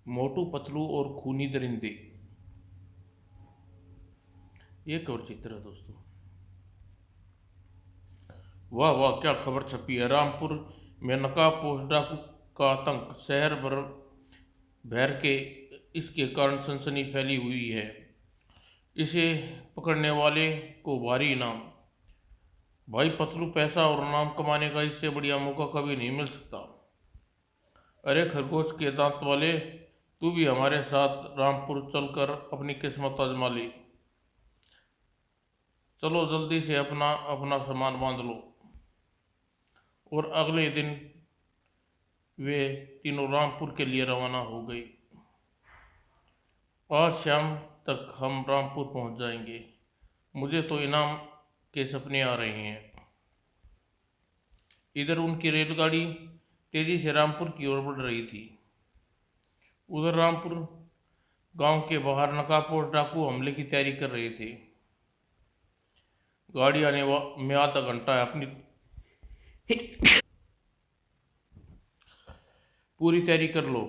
मोटू पतलू और खूनी दरिंदे। ये कवर चित्र है दोस्तों। वाह वाह, क्या खबर छपी है। रामपुर में नकाबपोश डाकू का आतंक, शहर भर भर के इसके कारण सनसनी फैली हुई है। इसे पकड़ने वाले को भारी इनाम। भाई पतलू, पैसा और नाम कमाने का इससे बढ़िया मौका कभी नहीं मिल सकता। अरे खरगोश के दांत वाले, तू भी हमारे साथ रामपुर चलकर अपनी किस्मत आजमा ले। चलो जल्दी से अपना अपना सामान बांध लो। और अगले दिन वे तीनों रामपुर के लिए रवाना हो गई। आज शाम तक हम रामपुर पहुंच जाएंगे। मुझे तो इनाम के सपने आ रहे हैं। इधर उनकी रेलगाड़ी तेजी से रामपुर की ओर बढ़ रही थी। उधर रामपुर गांव के बाहर नकाबपोश डाकू हमले की तैयारी कर रहे थे। गाड़ी आने में आधा घंटा है। अपनी पूरी तैयारी कर लो।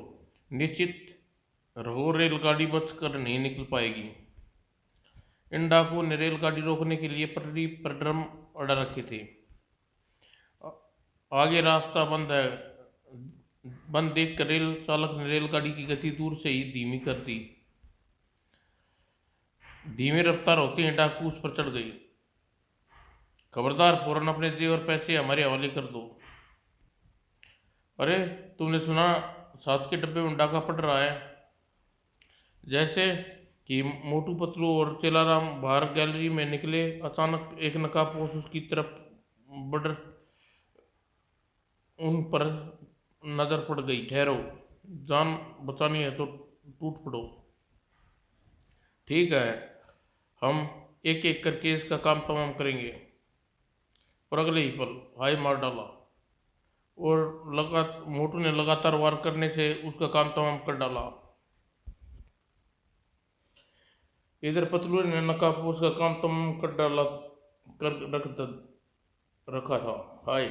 निश्चित रहो, रेलगाड़ी बचकर नहीं निकल पाएगी। इन डाकुओं ने रेलगाड़ी रोकने के लिए पटरी पर ड्रम अड़ा रखे थे। आगे रास्ता बंद है। बंद देखकर रेल चालक ने रेलगाड़ी की गति दूर से ही धीमी कर दी। धीमी रफ्तार होते ही डाकू उस पर चढ़ गई। खबरदार, फौरन अपने जेवर पैसे हमारे हवाले कर दो। अरे, तुमने सुना साथ के डब्बे में डाका पड़ रहा है। जैसे कि मोटू पतलू और चेलाराम बाहर गैलरी में निकले, अचानक एक नकाबपोश उसकी तरफ बढ़ उन पर नजर पड़ गई। ठहरो, जान बचानी है तो टूट पड़ो। ठीक है, हम एक एक करके इसका काम तमाम करेंगे। और अगले ही पल हाय मार डाला और मोटू ने लगातार वार करने से उसका काम तमाम कर डाला। इधर पतलू ने नकाबपोश का काम तमाम कर डाला कर रखा था। हाय,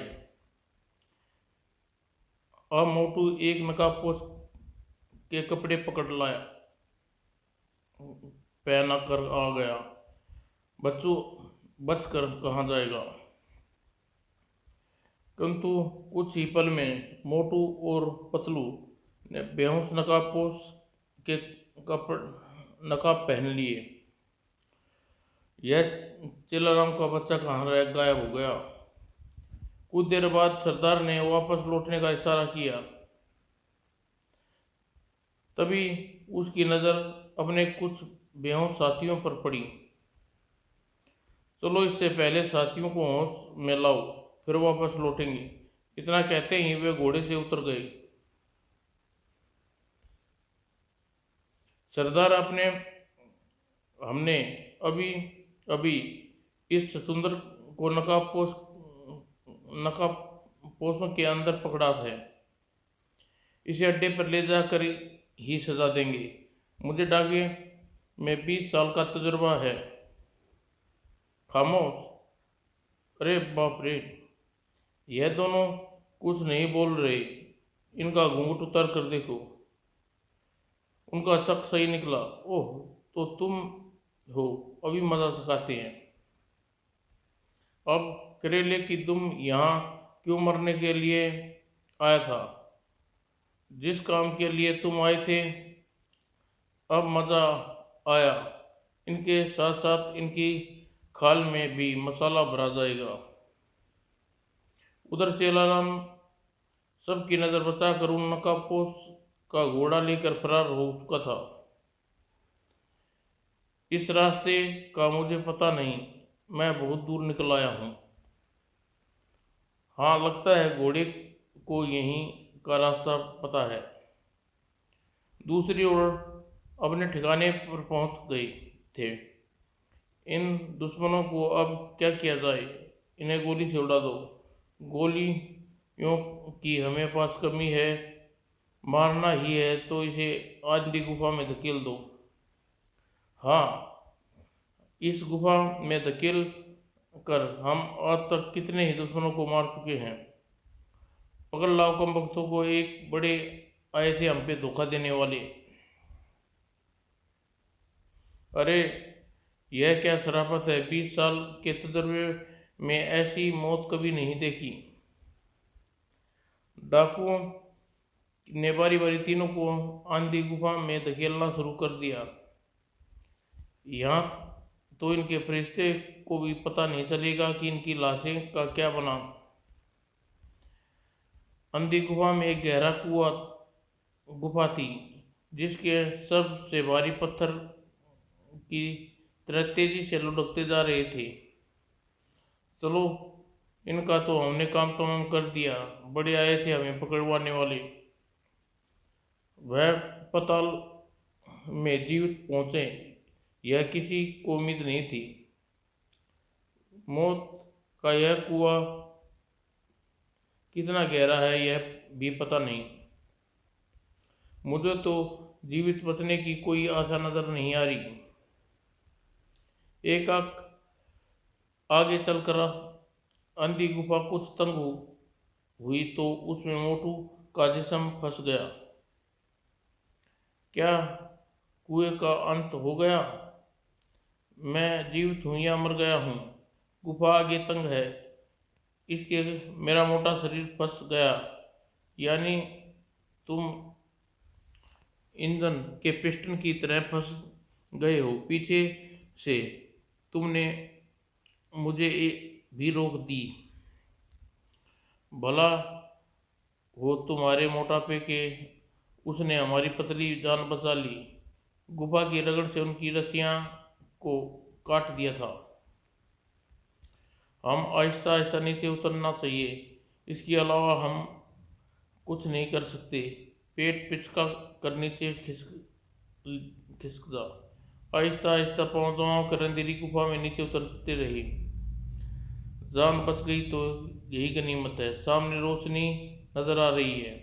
अब मोटू एक नकाबपोश के कपड़े पकड़ लाया, पहना कर आ गया। बच्चों, बचकर कहाँ जाएगा। किंतु कुछ ही पल में मोटू और पतलू ने बेहोश नकाबपोश के कपड़ नकाब पहन लिए। यह चिलाराम का बच्चा कहाँ रह गायब हो गया। कुछ देर बाद सरदार ने वापस लौटने का इशारा किया। तभी उसकी नज़र अपने कुछ बेहोश साथियों पर पड़ी। चलो इससे पहले साथियों को होश में लाओ, फिर वापस लौटेंगे। इतना कहते ही वे घोड़े से उतर गए। सरदार, अपने हमने अभी अभी इस सुंदर को नकाबपोशों के अंदर पकड़ा है। इसे अड्डे पर ले जाकर ही सजा देंगे। मुझे डाके में 20 साल का तजुर्बा है। खामोश। अरे बाप रे, यह दोनों कुछ नहीं बोल रहे। इनका घूंघट उतार कर देखो। उनका शक सही निकला। ओह, तो तुम हो। अभी मजा सिखाते हैं। अब करेले की तुम यहाँ क्यों मरने के लिए आया था। जिस काम के लिए तुम आए थे, अब मजा आया। इनके साथ साथ इनकी खाल में भी मसाला भरा जाएगा। उधर चेलाराम सबकी नजर बचाकर उन नकाबपोश का घोड़ा लेकर फरार हो चुका था। इस रास्ते का मुझे पता नहीं, मैं बहुत दूर निकल आया हूँ। हाँ, लगता है घोड़े को यहीं का रास्ता पता है। दूसरी ओर अपने ठिकाने पर पहुंच गए थे। इन दुश्मनों को अब क्या किया जाए। इन्हें गोली से उड़ा दो। गोलियों की हमें पास कमी है। मारना ही है तो इसे आंधी गुफा में धकेल दो। हाँ, इस गुफा में धकेल कर हम आज तक कितने ही दुश्मनों को मार चुके हैं। पकड़ लाओ कम भक्तों को। एक बड़े आए थे हम पे धोखा देने वाले। अरे यह क्या शराफत है, 20 साल के तजुर्बे में ऐसी मौत कभी नहीं देखी। डाकुओं ने बारी बारी तीनों को आंधी गुफा में धकेलना शुरू कर दिया। यहाँ तो इनके फरिश्ते को भी पता नहीं चलेगा कि इनकी लाशें का क्या बना। अंधी गुफा में एक गहरा कुआं गुफा थी, जिसके सबसे भारी पत्थर की तरह तेजी से लुढ़कते जा रहे थे। चलो, इनका तो हमने काम तमाम कर दिया। बड़े आए थे हमें पकड़वाने वाले। वह पताल में जीवित पहुंचे, यह किसी को उम्मीद नहीं थी। मौत का यह कुआं कितना गहरा है यह भी पता नहीं। मुझे तो जीवित बचने की कोई आशा नजर नहीं आ रही। एक आंख आगे चलकर अंधी गुफा कुछ तंग हुई तो उसमें मोटू का जिस्म फंस गया। क्या कुएं का अंत हो गया? मैं जीवित हूं या मर गया हूं? गुफा आगे तंग है, इसके मेरा मोटा शरीर फंस गया। यानी तुम ईंधन के पिस्टन की तरह फंस गए हो पीछे से। तुमने मुझे भी रोक दी। भला हो तुम्हारे मोटापे के, उसने हमारी पतली जान बचा ली। गुफा की रगड़ से उनकी रस्सियां को काट दिया था। हम आहिस्ता आहिस्ता नीचे उतरना चाहिए, इसके अलावा हम कुछ नहीं कर सकते। पेट पिचका कर नीचे खिसक जा। आहिस्ता आहिस्ता पाँव जमाव कर अंधेरी गुफा में नीचे उतरते रहे। जान बच गई तो यही गनीमत है। सामने रोशनी नजर आ रही है।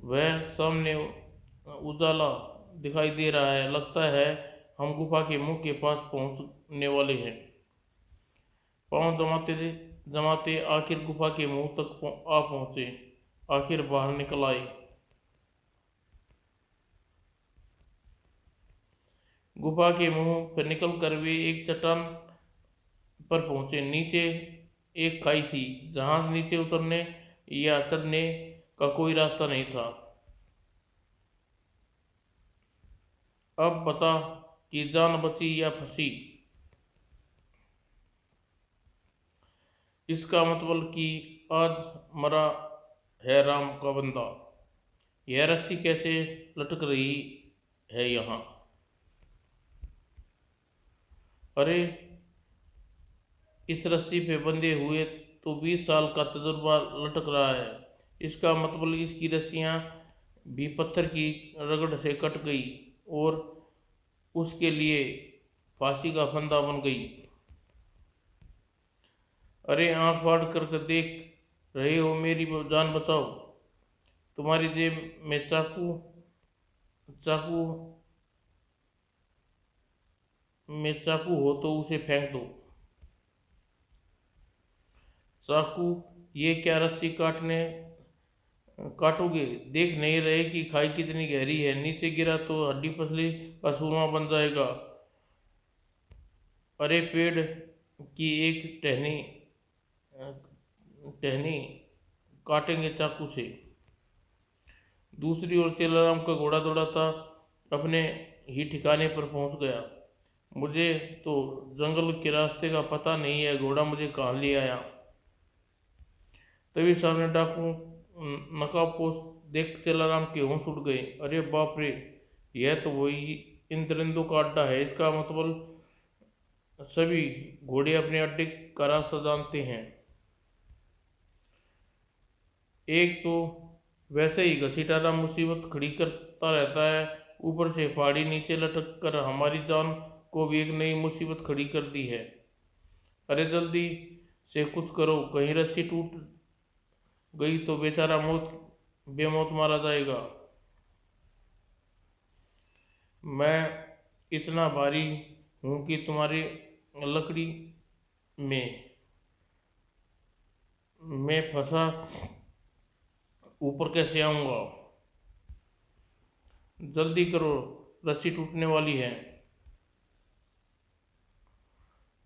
वह सामने उजाला दिखाई दे रहा है। लगता है हम गुफा के मुंह के पास पहुंचने वाले हैं। पाँव जमाते जमाते आखिर गुफा के मुंह तक आ पहुंचे। आखिर बाहर निकल आए। गुफा के मुंह पर निकल कर वे एक चट्टान पर पहुंचे। नीचे एक खाई थी, जहां नीचे उतरने या चढ़ने का कोई रास्ता नहीं था। अब बता कि जान बची या फंसी। इसका मतलब कि आज मरा है राम का बंदा। यह रस्सी कैसे लटक रही है यहाँ? अरे इस रस्सी पे बंधे हुए तो 20 साल का तजुर्बा लटक रहा है। इसका मतलब इसकी रस्सियां भी पत्थर की रगड़ से कट गई और उसके लिए फांसी का फंदा बन गई। अरे आंख फाड़ कर देख रहे हो, मेरी जान बचाओ। तुम्हारी जेब में चाकू चाकू चाकू हो तो उसे फेंक दो। चाकू? ये क्या, रस्सी काटोगे? देख नहीं रहे कि खाई कितनी गहरी है? नीचे गिरा तो हड्डी पसली का सूरमा बन जाएगा। अरे पेड़ की एक टहनी काटेंगे चाकू से। दूसरी ओर तेलाराम का घोड़ा दौड़ाता अपने ही ठिकाने पर पहुंच गया। मुझे तो जंगल के रास्ते का पता नहीं है, घोड़ा मुझे कहाँ ले आया। तभी सामने डाकू नकाबपोश देख तेलाराम के होश उड़ गए। अरे बाप रे, यह तो वही इन दरिंदों का अड्डा है। इसका मतलब सभी घोड़े अपने अड्डे का रास्ता जानते हैं। एक तो वैसे ही घसीटाना मुसीबत खड़ी करता रहता है, ऊपर से पहाड़ी नीचे लटक कर हमारी जान को भी एक नई मुसीबत खड़ी कर दी है। अरे जल्दी से कुछ करो, कहीं रस्सी टूट गई तो बेचारा बेमौत मारा जाएगा। मैं इतना भारी हूं कि तुम्हारी लकड़ी में मैं फंसा ऊपर कैसे आऊंगा? जल्दी करो, रस्सी टूटने वाली है।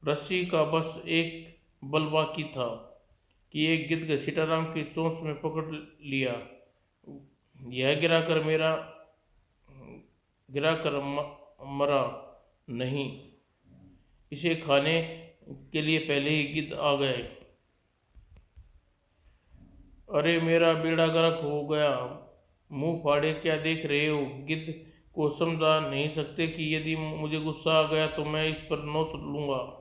रस्सी का बस एक बल बाकी था कि एक गिद्ध सीताराम की चोंच में पकड़ लिया। यह गिरा कर मरा नहीं, इसे खाने के लिए पहले ही गिद्ध आ गए। अरे मेरा बेड़ा गर्क हो गया, मुंह फाड़े क्या देख रहे हो? गिद्ध को समझा नहीं सकते कि यदि मुझे गुस्सा आ गया तो मैं इस पर नोच लूंगा।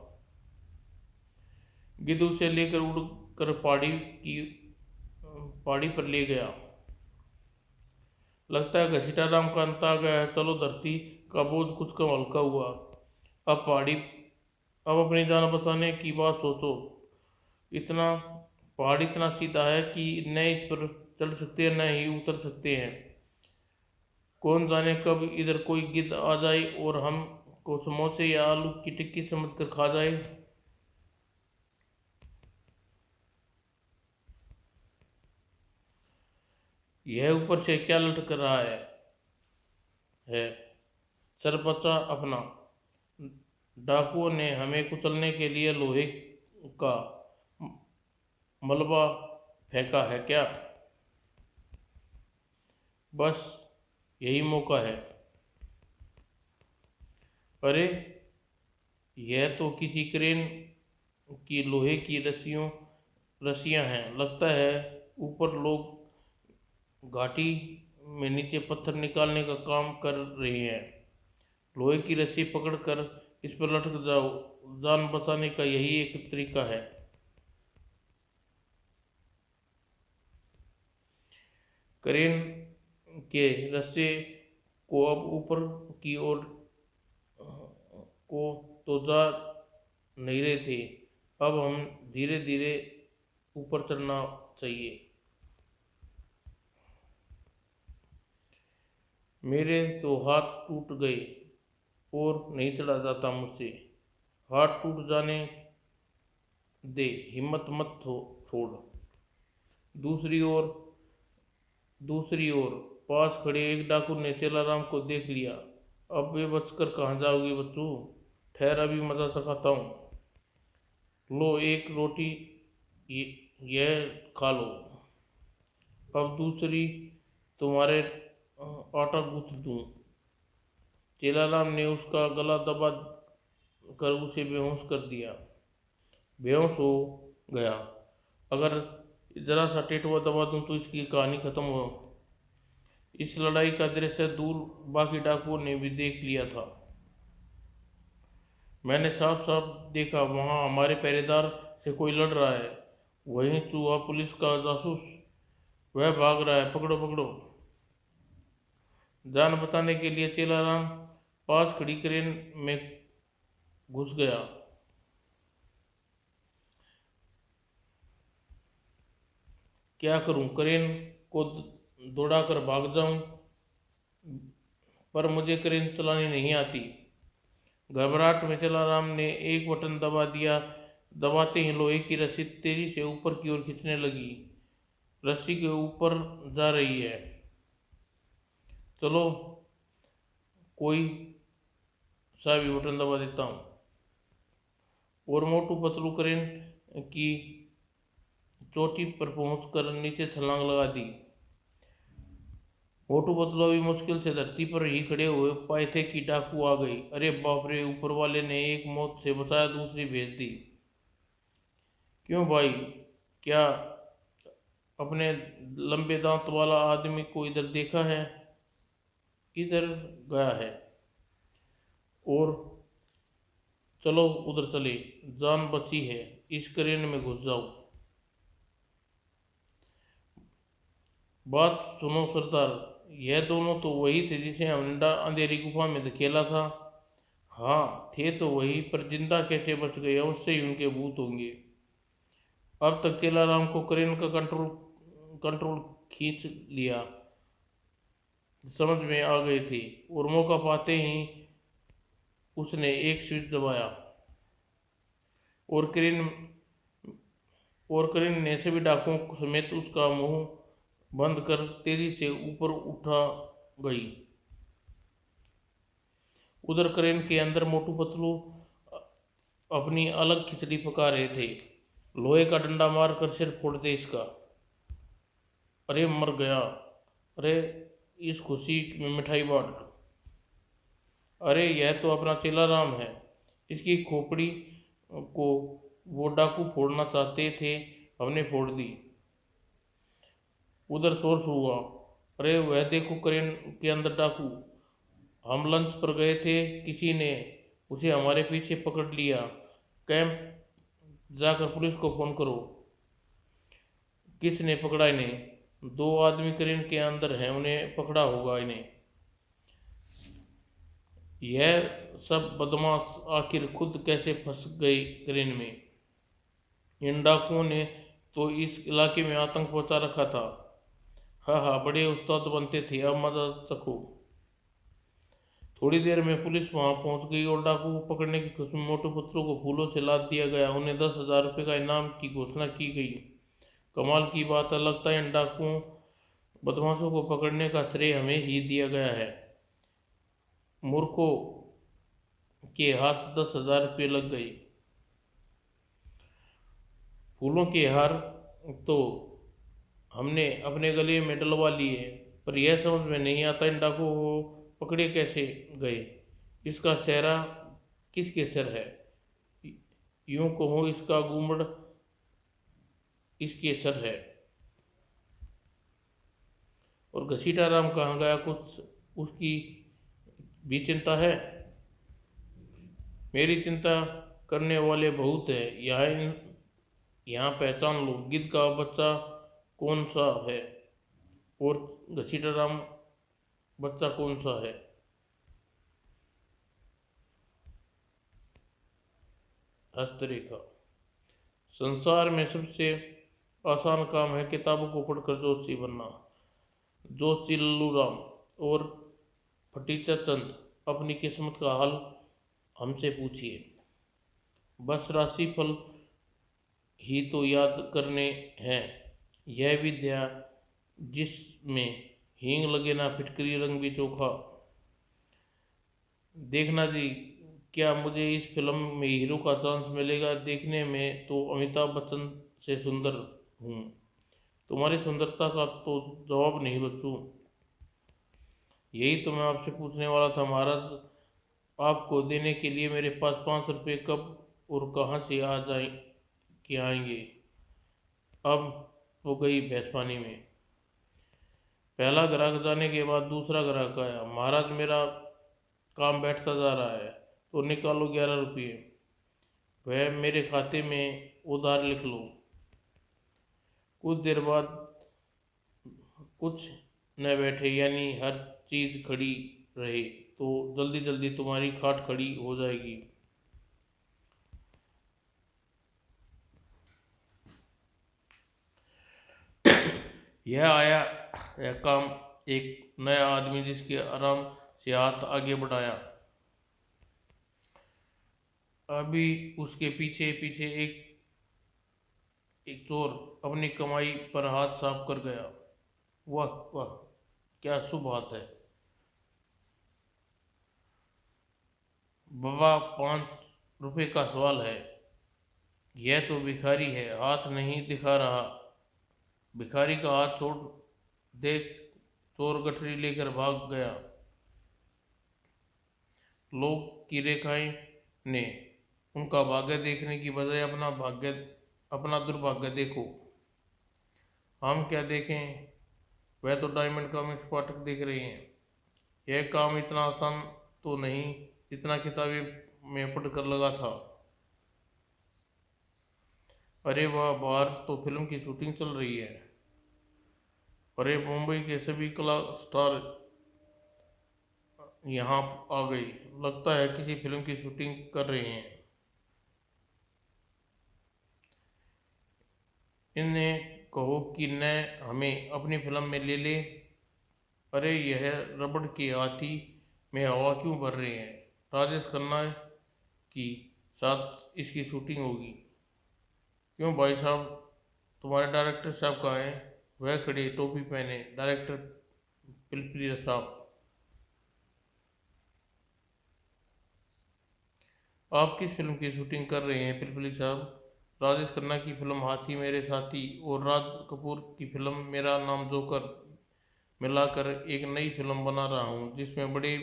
गिद्ध उसे लेकर उड़कर पहाड़ी पर ले गया। लगता है घसीटाराम का अंत आ गया है। चलो, धरती का बोझ कुछ कम हल्का हुआ। अब अपनी जान बचाने की बात सोचो। इतना पहाड़ इतना सीधा है कि न इस पर चढ़ सकते हैं न ही उतर सकते हैं। कौन जाने कब इधर कोई गिद्ध आ जाए और हम को समोसे या आलू की टिक्की समझकर खा जाए। यह ऊपर से क्या लटक रहा है? सर बचा अपना। डाकुओं ने हमें कुचलने के लिए लोहे का मलबा फेंका है क्या? बस यही मौका है। अरे, यह तो किसी क्रेन की लोहे की रस्सियां हैं। लगता है ऊपर लोग घाटी में नीचे पत्थर निकालने का काम कर रहे हैं। लोहे की रस्सी पकड़कर इस पर लटक जाओ। जान बचाने का यही एक तरीका है। क्रेन के रस्से को अब ऊपर की ओर को तो जा नहीं रहे थे। अब हम धीरे धीरे ऊपर चढ़ना चाहिए। मेरे तो हाथ टूट गए और नहीं चढ़ा जाता मुझसे। हाथ टूट जाने दे, हिम्मत मत छोड़। दूसरी ओर दूसरी ओर पास खड़े एक डाकू ने तेलाराम को देख लिया। अब वे बचकर कहाँ जाओगे बच्चों? ठहर, अभी मजा चखाता हूँ। लो एक रोटी, यह खा लो। अब दूसरी तुम्हारे आटा गूंथ दूं। तेलाराम ने उसका गला दबा कर उसे बेहोश कर दिया। बेहोश हो गया। अगर जरा सा टेटुआ दबा दूं तो इसकी कहानी खत्म हो। इस लड़ाई का दृश्य दूर बाकी डाकुओं ने भी देख लिया था। मैंने साफ साफ देखा, वहां हमारे पहरेदार से कोई लड़ रहा है। वहीं चूहा पुलिस का जासूस, वह भाग रहा है। पकड़ो पकड़ो। जान बचाने के लिए तेलाराम पास खड़ी क्रेन में घुस गया। क्या करूं? क्रेन को दौड़ाकर भाग जाऊं, पर मुझे क्रेन चलानी नहीं आती। घबराहट में तेलाराम ने एक बटन दबा दिया। दबाते ही लोहे की रस्सी तेजी से ऊपर की ओर खींचने लगी। रस्सी के ऊपर जा रही है। चलो, कोई सा भी बटन दबा देता हूँ। और मोटू पतलू क्रेन की चोटी पर पहुंचकर नीचे छलांग लगा दी। मोटू पतलू अभी मुश्किल से धरती पर ही खड़े हुए पाए थे कि डाकू आ गई। अरे बाप रे, ऊपर वाले ने एक मौत से बचाया, दूसरी भेज दी। क्यों भाई, क्या अपने लंबे दांत वाला आदमी को इधर देखा है? किधर गया है? और चलो उधर चले, जान बची है। इस क्रेन में घुस जाओ। बात सुनो सरदार, यह दोनों तो वही थे जिसे हमने अंधेरी गुफा में धकेला था। हाँ, थे तो वही, पर जिंदा कैसे बच गए? अवश्य ही उनके भूत होंगे। अब तक तेलाराम को क्रेन का कंट्रोल खींच लिया समझ में आ गए थे, और मौका पाते ही उसने एक स्विच दबाया और क्रेन ने सभी डाकुओं समेत उसका मुंह बंद कर तेजी से ऊपर उठा गई। उधर क्रेन के अंदर मोटू पतलू अपनी अलग खिचड़ी पका रहे थे। लोहे का डंडा मारकर सिर फोड़ दे इसका। अरे मर गया। अरे इस खुशी में मिठाई बांट। अरे यह तो अपना चेला राम है। इसकी खोपड़ी को वो डाकू फोड़ना चाहते थे, हमने फोड़ दी। उधर शोर हुआ। अरे वह देखो क्रेन के अंदर डाकू। हम लंच पर गए थे, किसी ने उसे हमारे पीछे पकड़ लिया। कैंप जाकर पुलिस को फोन करो। किसने पकड़ा इन्हें? 2 आदमी क्रेन के अंदर हैं, उन्हें पकड़ा होगा इन्हें। यह सब बदमाश आखिर खुद कैसे फंस गए क्रेन में? इन डाकुओं ने तो इस इलाके में आतंक पहुंचा रखा था। हाँ हाँ, बड़े उस्ताद बनते थे, अब मजा चखो। थोड़ी देर में पुलिस वहां पहुंच गई और डाकू को पकड़ने की खुशी में मोटू पतलू को फूलों से लाद दिया गया। उन्हें 10,000 रुपये का इनाम की घोषणा की गई। कमाल की बात है, लगता है इन डाकुओं बदमाशों को पकड़ने का श्रेय हमें ही दिया गया है। मूर्खों के हाथ 10,000 रुपये लग गए। फूलों के हार तो हमने अपने गले में डलवा लिए, पर यह समझ में नहीं आता इन डाकुओं को पकड़े कैसे गए। इसका सेहरा किसके सिर है? यूं कहो इसका घूमड़ इसके सर है। और घसीटा राम कहाँ गया? कुछ उसकी भी चिंता है? मेरी चिंता करने वाले बहुत है। यहाँ पहचान लो, गिद्ध का बच्चा कौन सा है और घसीटा राम बच्चा कौन सा है। हस्तरेखा। संसार में सबसे आसान काम है किताबों को पढ़कर जोशी बनना। जोशी लल्लू राम और फटीचर चंद अपनी किस्मत का हाल हमसे पूछिए। बस राशिफल ही तो याद करने हैं। यह विद्या जिसमें हींग लगे ना फिटकरी रंग भी चोखा। देखना जी, क्या मुझे इस फिल्म में हीरो का चांस मिलेगा? देखने में तो अमिताभ बच्चन से सुंदर हूँ। तुम्हारी सुंदरता का तो जवाब नहीं बच्चों। यही तो मैं आपसे पूछने वाला था महाराज। आपको देने के लिए मेरे पास 5 रुपये कब और कहाँ से आ जाए कि आएंगे? अब हो गई भैंसपानी में। पहला ग्राहक जाने के बाद दूसरा ग्राहक आया। महाराज मेरा काम बैठता जा रहा है, तो निकालो 11 रुपये। वह मेरे खाते में उधार लिख लो। कुछ देर बाद कुछ न बैठे, यानी हर चीज खड़ी रहे, तो जल्दी जल्दी तुम्हारी खाट खड़ी हो जाएगी। यह आया यह काम एक नया आदमी, जिसके आराम से हाथ आगे बढ़ाया। अभी उसके पीछे पीछे एक एक चोर अपनी कमाई पर हाथ साफ कर गया। वाह वाह, क्या शुभ बात है। बाबा, 5 रुपए का सवाल है। यह तो भिखारी है, हाथ नहीं दिखा रहा। भिखारी का हाथ छोड़ देख। चोर गठरी लेकर भाग गया। लोग की रेखाएं ने उनका भाग्य देखने की बजाय अपना दुर्भाग्य देखो। हम क्या देखें? वह तो डायमंड का मिक्स पाठक देख रहे हैं। यह काम इतना आसान तो नहीं जितना किताबें में पढ़कर लगा था। अरे वाह, बाहर तो फिल्म की शूटिंग चल रही है। अरे मुंबई के सभी कला स्टार यहाँ आ गई। लगता है किसी फिल्म की शूटिंग कर रहे हैं। इन्हें कहो कि न हमें अपनी फिल्म में ले ले। अरे यह रबड़ के हाथी में हवा क्यों भर रहे हैं? राजेश खन्ना की साथ इसकी शूटिंग होगी। क्यों भाई साहब, तुम्हारे डायरेक्टर साहब कहाँ हैं? वह खड़े टोपी पहने डायरेक्टर पिलपिली साहब, आप किस फिल्म की शूटिंग कर रहे हैं पिलपिली साहब? राजेश खन्ना की फिल्म हाथी मेरे साथी और राज कपूर की फिल्म मेरा नाम जोकर मिलाकर एक नई फिल्म बना रहा हूँ जिसमें बड़े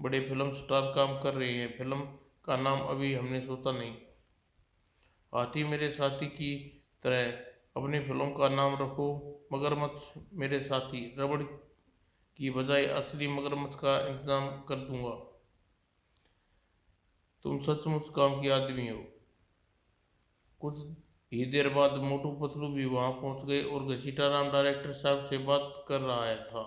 बड़े फिल्म स्टार काम कर रहे हैं। फिल्म का नाम अभी हमने सोचा नहीं। हाथी मेरे साथी की तरह अपनी फिल्म का नाम रखो मगरमच्छ मेरे साथी। रबड़ की बजाय असली मगरमच्छ का इंतजाम कर दूंगा। तुम सचमुच काम की आदमी हो। कुछ ही देर बाद मोटू पतलू भी वहां पहुंच गए और घसीटाराम डायरेक्टर साहब से बात कर रहा था।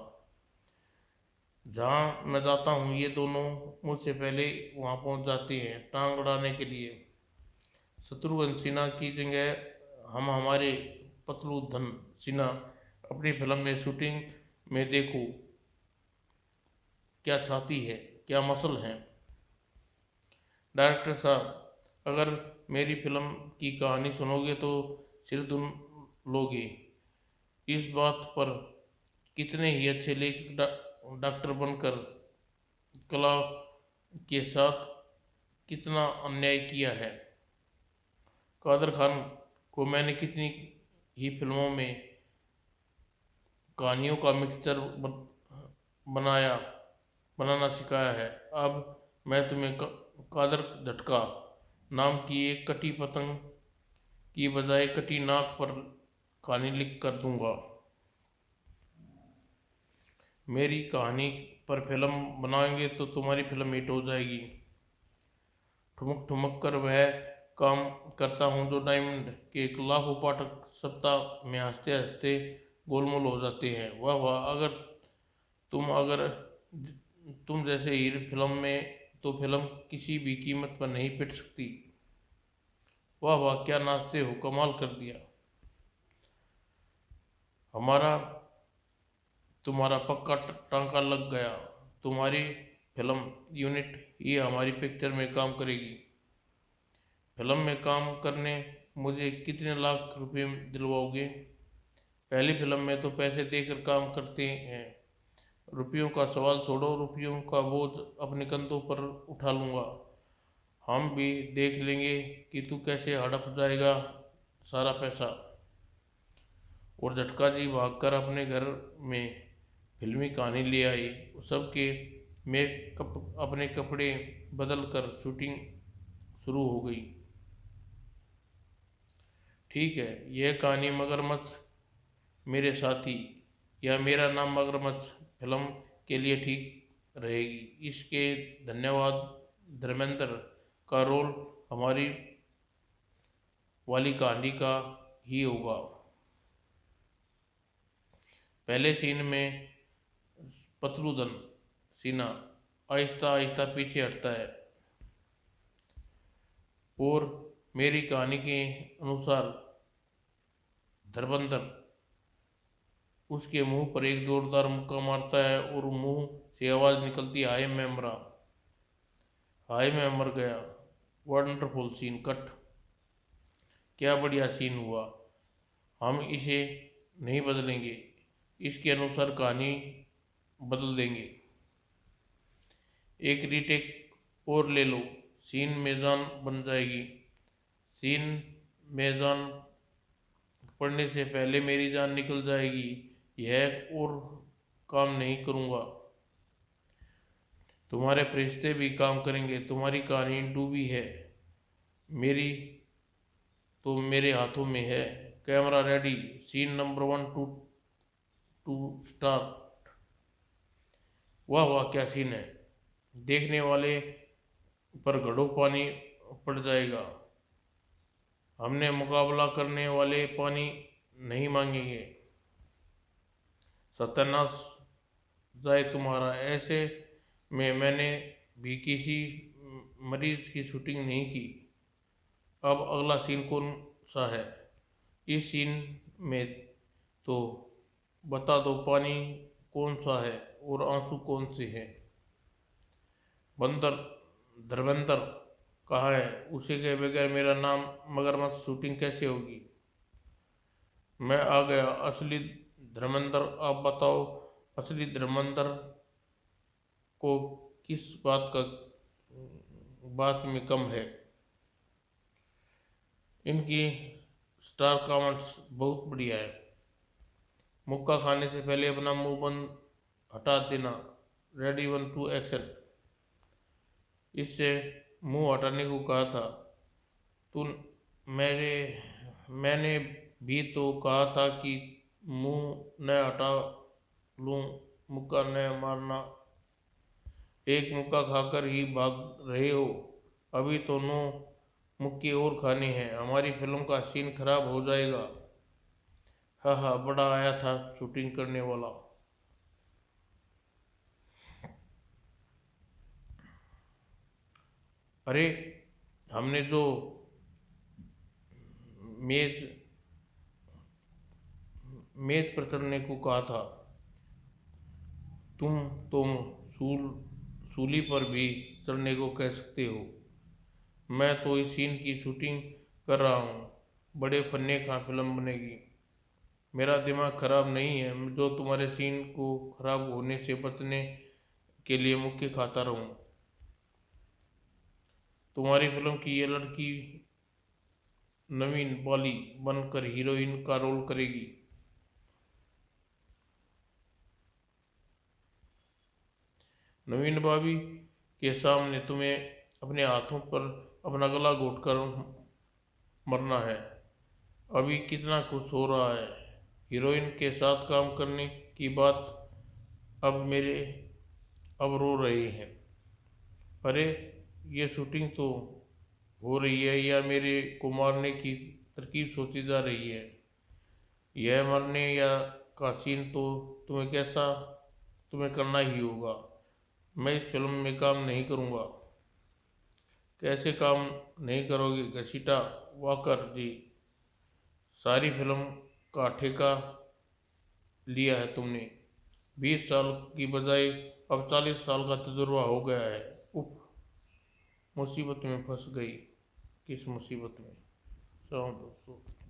जहां मैं जाता हूँ ये दोनों मुझसे पहले वहां पहुंच जाते हैं टांग अड़ाने के लिए। शत्रुघ्न सिन्हा की जगह हम हमारे पतलूधन सिन्हा अपनी फिल्म में शूटिंग में देखो क्या छाती है, क्या मसल है। डायरेक्टर साहब, अगर मेरी फिल्म की कहानी सुनोगे तो सिर धुन लोगे। इस बात पर कितने ही अच्छे लेखक डॉक्टर बनकर कला के साथ कितना अन्याय किया है। कादर खान को मैंने कितनी ही फिल्मों में कहानियों का मिक्सचर बनाया बनाना सिखाया है। अब मैं तुम्हें कादर झटका नाम की एक कटी पतंग की बजाय कटी नाक पर कहानी लिख कर दूंगा। मेरी कहानी पर फिल्म बनाएंगे तो तुम्हारी फिल्म हिट हो जाएगी। ठुमक ठुमक कर वह काम करता हूँ जो डायमंड के लाखों पाठक सप्ताह में हंसते हंसते गोलमोल हो जाते हैं। वाह वाह, अगर तुम जैसे हीरो फिल्म में तो फिल्म किसी भी कीमत पर नहीं पिट सकती। वाह वाह, क्या नाचते हो, कमाल कर दिया। हमारा तुम्हारा पक्का टांका लग गया। तुम्हारी फिल्म यूनिट ही हमारी पिक्चर में काम करेगी। फिल्म में काम करने मुझे कितने लाख रुपए दिलवाओगे? पहली फिल्म में तो पैसे देकर काम करते हैं। रुपयों का सवाल छोड़ो, रुपयों का बोझ अपने कंधों पर उठा लूंगा। हम भी देख लेंगे कि तू कैसे हड़प जाएगा सारा पैसा। और झटका जी भागकर अपने घर में फिल्मी कहानी ले आए। सबके मेकअप अपने कपड़े बदल कर शूटिंग शुरू हो गई। ठीक है, यह कहानी मगरमच्छ मेरे साथी या मेरा नाम मगरमच्छ फिल्म के लिए ठीक रहेगी। इसके धन्यवाद धर्मेंद्र का रोल हमारी वाली कहानी का ही होगा। पहले सीन में पतलूदन सिन्हा आहिस्ता आहिस्ता पीछे हटता है और मेरी कहानी के अनुसार धर्मेंद्र उसके मुंह पर एक जोरदार मुक्का मारता है और मुंह से आवाज निकलती है, हाय मैं मरा, हाय मैं मर गया। Wonderful scene cut. क्या बढ़िया सीन हुआ। हम इसे नहीं बदलेंगे, इसके अनुसार कहानी बदल देंगे। एक रीटेक और ले लो, सीन में जान बन जाएगी। सीन में जान पड़ने से पहले मेरी जान निकल जाएगी। यह और काम नहीं करूँगा। तुम्हारे फरिश्ते भी काम करेंगे। तुम्हारी कहानी डूबी है, मेरी तो मेरे हाथों में है। Camera ready, scene number 1 to start. वाह वाह, क्या सीन है। देखने वाले पर घड़ों पानी पड़ जाएगा। हमने मुकाबला करने वाले पानी नहीं मांगेंगे। सत्यानाश जाए तुम्हारा। ऐसे में मैंने भी किसी मरीज की शूटिंग नहीं की। अब अगला सीन कौन सा है? इस सीन में तो बता दो पानी कौन सा है और आंसू कौन से हैं। बंदर धर्मेंद्र कहाँ है? उसे के बगैर मेरा नाम मगरमच्छ शूटिंग कैसे होगी? मैं आ गया, असली धर्मेंद्र, आप बताओ असली धर्मेंद्र को किस बात में कम है? इनकी स्टार कमेंट्स बहुत बढ़िया है। मुक्का खाने से पहले अपना मुंह बंद हटा देना। Ready 1 2 action. इससे मुंह हटाने को कहा था। तू मेरे मैंने भी तो कहा था कि मुंह न हटा लूं, मुक्का न मारना। एक मुक्का खाकर ही भाग रहे हो, अभी तो 9 मुक्के और खाने हैं, हमारी फिल्म का सीन खराब हो जाएगा। हाँ हाँ, बड़ा आया था शूटिंग करने वाला। अरे, हमने जो मेज मेज पर चढ़ने को कहा था, तुम सूली पर भी चढ़ने को कह सकते हो। मैं तो इस सीन की शूटिंग कर रहा हूँ, बड़े फन्ने का फिल्म बनेगी। मेरा दिमाग खराब नहीं है जो तुम्हारे सीन को खराब होने से बचने के लिए मुक्के खाता रहूं। तुम्हारी फिल्म की ये लड़की नवीन बाली बनकर हीरोइन का रोल करेगी। नवीन भाभी के सामने तुम्हें अपने हाथों पर अपना गला घोटकर मरना है। अभी कितना खुश हो रहा है हीरोइन के साथ काम करने की बात, अब रो रहे हैं। अरे, ये शूटिंग तो हो रही है या मेरे को मारने की तरकीब सोची जा रही है? यह मरने या का सीन तो तुम्हें करना ही होगा। मैं इस फिल्म में काम नहीं करूँगा। कैसे काम नहीं करोगे घसीटा वाकर जी? सारी फिल्म का ठेका लिया है तुमने। 20 साल की बजाय अब 40 साल का तजुर्बा हो गया है। उफ, मुसीबत में फंस गई। किस मुसीबत में? चलो दोस्तों।